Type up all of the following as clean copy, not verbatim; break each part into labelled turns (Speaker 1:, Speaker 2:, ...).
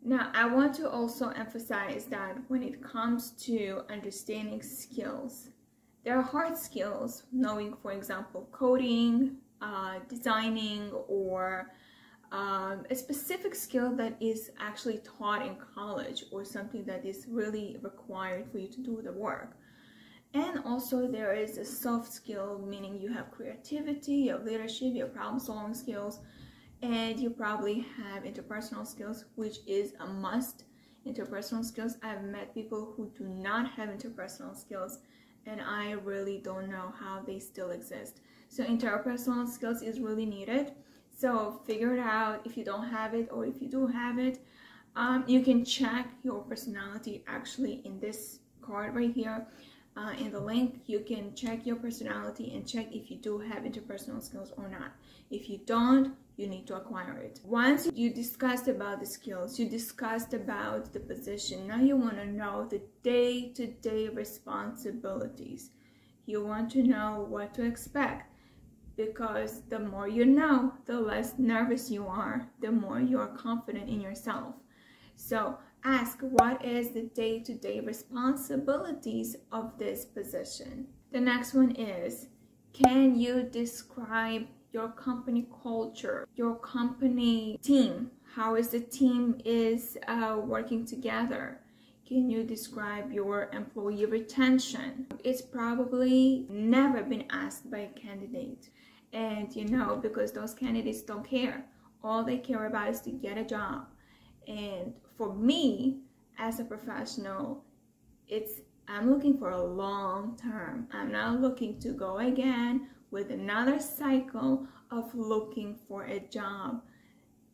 Speaker 1: Now, I want to also emphasize that when it comes to understanding skills, there are hard skills, knowing, for example, coding, designing, or a specific skill that is actually taught in college, or something that is really required for you to do the work. And also there is a soft skill, meaning you have creativity, you have leadership, you have problem solving skills, and you probably have interpersonal skills, which is a must. Interpersonal skills, I've met people who do not have interpersonal skills, and I really don't know how they still exist. So interpersonal skills is really needed. So figure it out if you don't have it, or if you do have it. You can check your personality actually in this card right here. In the link, you can check your personality and check if you do have interpersonal skills or not. If you don't, you need to acquire it. Once you discussed about the skills, you discussed about the position, now you want to know the day-to-day responsibilities. You want to know what to expect, because the more you know, the less nervous you are, the more you are confident in yourself. So ask, what is the day-to-day responsibilities of this position? The next one is, can you describe your company culture, your company team? How is the team working together? Can you describe your employee retention? It's probably never been asked by a candidate. And you know, because those candidates don't care. All they care about is to get a job. And for me, as a professional, I'm looking for a long term. I'm not looking to go again with another cycle of looking for a job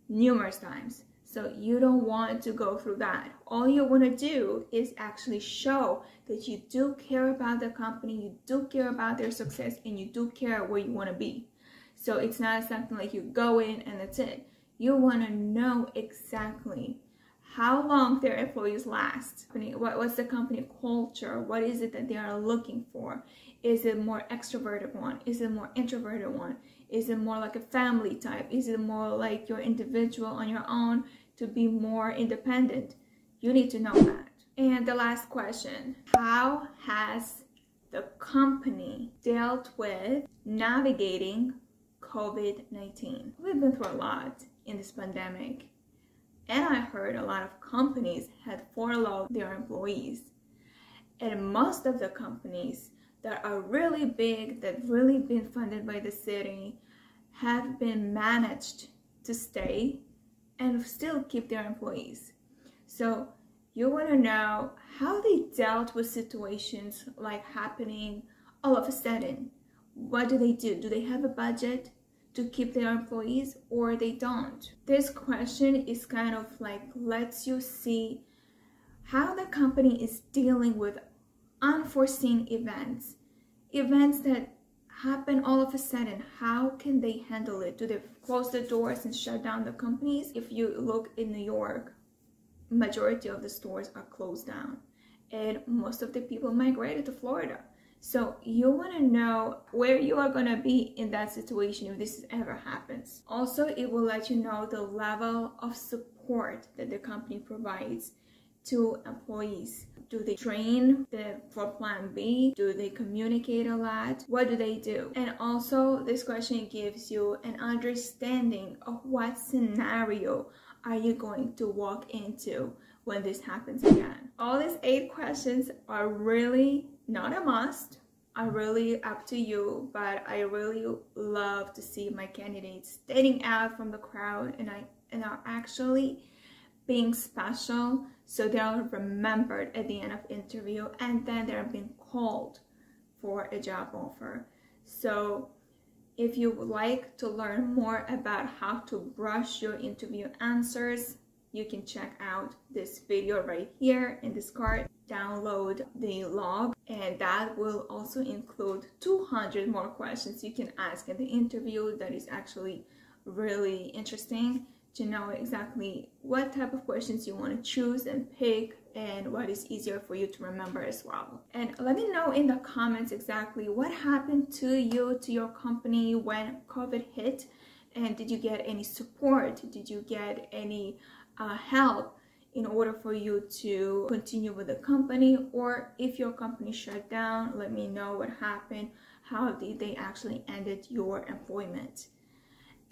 Speaker 1: numerous times. So you don't want to go through that. All you want to do is actually show that you do care about the company, you do care about their success, and you do care where you want to be. So it's not something like you go in and that's it. You want to know exactly how long their employees last. What's the company culture? What is it that they are looking for? Is it more extroverted one? Is it more introverted one? Is it more like a family type? Is it more like you're individual on your own to be more independent? You need to know that. And the last question, how has the company dealt with navigating COVID-19? We've been through a lot in this pandemic. And I heard a lot of companies had furloughed their employees. And most of the companies that are really big, that really been funded by the city, have been managed to stay and still keep their employees. So you want to know how they dealt with situations like happening all of a sudden. What do? Do they have a budget to keep their employees, or they don't? This question is kind of like lets you see how the company is dealing with unforeseen events that happen all of a sudden. How can they handle it? Do they close the doors and shut down the companies? If you look in New York, majority of the stores are closed down, and most of the people migrated to Florida. So you want to know where you are going to be in that situation if this ever happens. Also, it will let you know the level of support that the company provides to employees. Do they train for plan B? Do they communicate a lot? What do they do? And also, this question gives you an understanding of what scenario are you going to walk into when this happens again. All these 8 questions are really not a must, are really up to you, but I really love to see my candidates standing out from the crowd and are actually being special, so they are remembered at the end of interview, and then they're being called for a job offer. So if you would like to learn more about how to brush your interview answers, you can check out this video right here in this card. Download the log, and that will also include 200 more questions you can ask in the interview. That is actually really interesting to know exactly what type of questions you want to choose and pick, and what is easier for you to remember as well. And let me know in the comments exactly what happened to you, to your company when COVID hit, and did you get any support? Did you get any help in order for you to continue with the company, or if your company shut down, let me know what happened. How did they actually ended your employment?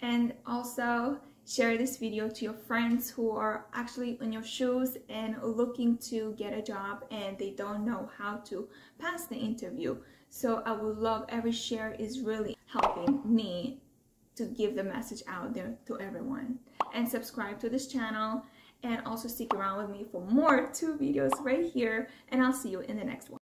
Speaker 1: And also share this video to your friends who are actually in your shoes and looking to get a job and they don't know how to pass the interview. So I would love, every share is really helping me to give the message out there to everyone. And subscribe to this channel, and also stick around with me for more 2 videos right here, and I'll see you in the next one.